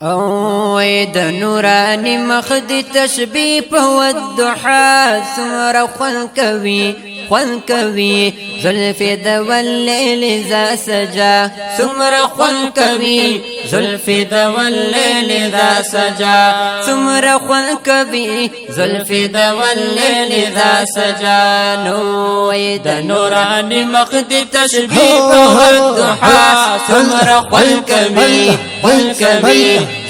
اوه د نورانی مخد تشبیه په والضحى ثمر خون کوي زلف د والليل ذا سجا ثمر خون کوي زلف د والليل ذا سجا ثمر خون کوي زلف د والليل ذا سجا نو د نورانی مخد تشبیه په والضحى ثمر خون کوي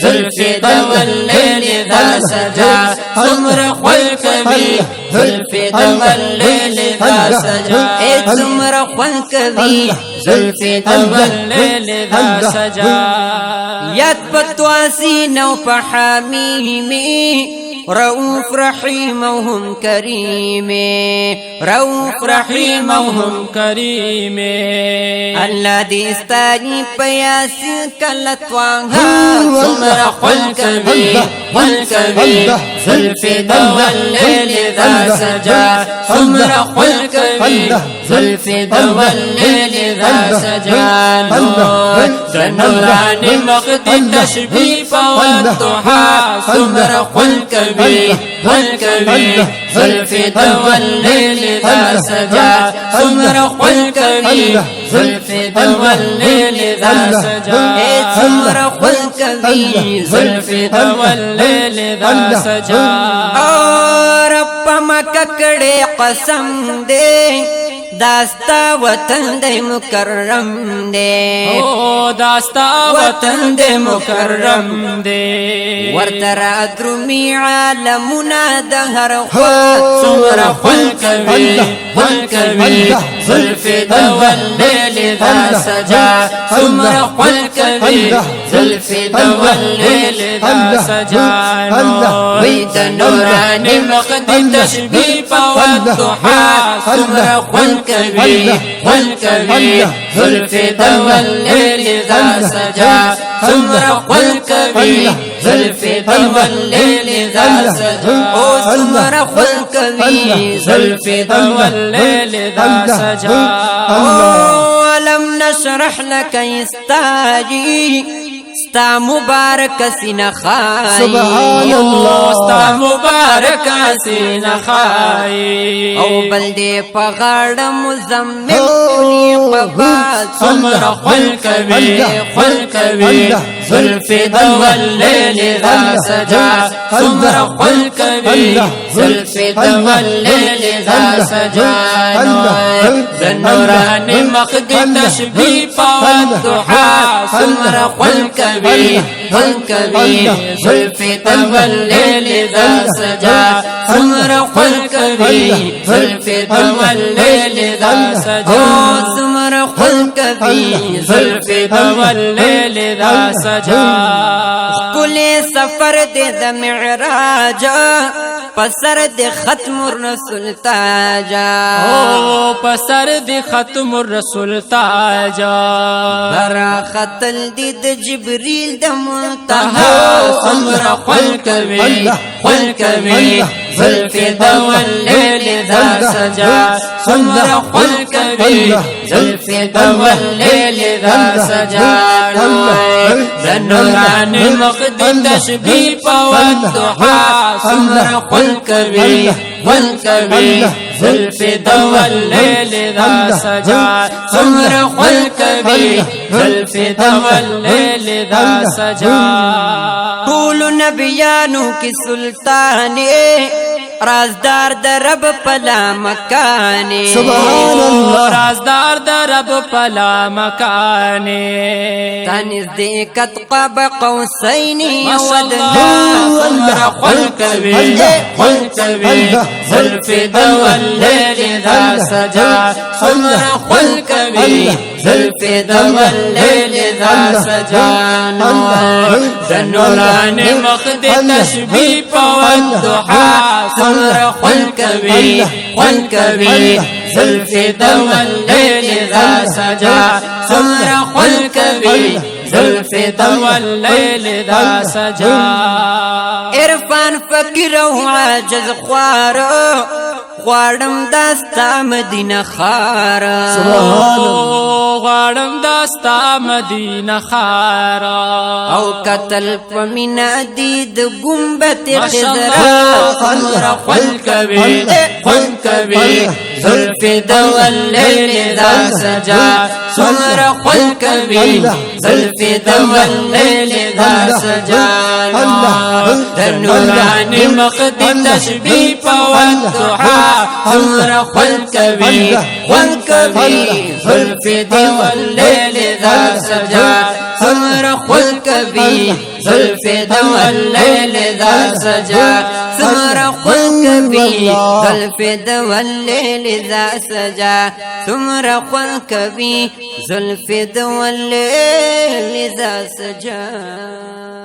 زلف د والليل ذا سجا ثمر خون کوي زلف د والليل ذا سجا ثمر خون کوي زلف د والليل ذا سجا یاد پتواسی نو په حمیمی رؤوف رحیم وهم کریم رؤوف رحیم وهم کریم الله دې ستاني پیاسي کله توانها ثمر خون کوي زلف د والليل ذا سجا ثمر خون کوي زلف د والليل ذا سجا نورانی مخد تشبیه والضحى ثمر خون کوي زلف د والليل ذا سجا ثمر خون کوي زلف د والليل ذا سجا ثمر خون کوي زلف د والليل ذا سجا رب مکه کړه قسم دې داستا وطن دے مکرم دے داستا وطن دے مکرم دے ورترا درمی عالمنا دهر خوات ثمر خون کوي زلف د والليل ذا سجا ثمر خون کوي زلف د والليل ذا سجا وید نورانی مخد تشبیه والضحى ثمر خون کوي زلف د والليل ذا سجا ثمر خون کوي زلف د والليل ذا سجا ثمر خون کوي زلف د والليل ذا سجا ولم نشرح لك استاجي ستا مبارک سینه خای سبحان الله ستا مبارک سینه خای او بل دې په غاړه مزمل کلی قبا ثمر خون کوي زلف د والليل ذا سجا ثمر خون کوي زلف د والليل ذا سجا نورانی مخد تشبیه والضحى ثمر خون کوي زلف د والليل ذا سجا ثمر خون کوي زلف د والليل ذا سجا ثمر خون کوي زلف د والليل ذا سجا کل سفر د معراج پسر د ختم الرسول تاجا پسر د ختم الرسول تاجا برا ختل د جبريل د منتهى ثمر خون کوي زلف د والليل ذا سجا ثمر خون کوي زلف د والليل ذا سجا نورانی مخد تشبیه والضحى ثمر خون کوي زلف د والليل ذا سجا ثمر خون کوي زلف د والليل ذا سجا طول نبیانو کی سلطانی رازدار د رب پلا مکانی سبحان الله رازدار د رب پلا مکانی تنز دیکت قاب قوسین ودنا ثمر خون کوي زلف د والليل ذا سجا ثمر خون کوي زلف د والليل ذا سجا نورانی مخد تشبیه والضحى ثمر خون کوي زلف د والليل ذا سجا ثمر خون کوي زلف د والليل ذا سجا عرفان فقیر او عاجز خوارم داستا مدینه خار غواړم داستا مدینه خارا او قتل پمینا دی د گنبد خضرا عمر خل کوي زلف دو الليل ذا سجا سمر خل کوي زلف دو الليل ذا سجا نورانی مقد تشبیح والضحى سمر خل کوي زلف دو الليل ذا سجا سمر خل کوي زلف دو الليل ذا سجا سمر خل کوي زلف دو الليل ذا سجا سمر خل کوي زلف دو الليل ذا سجا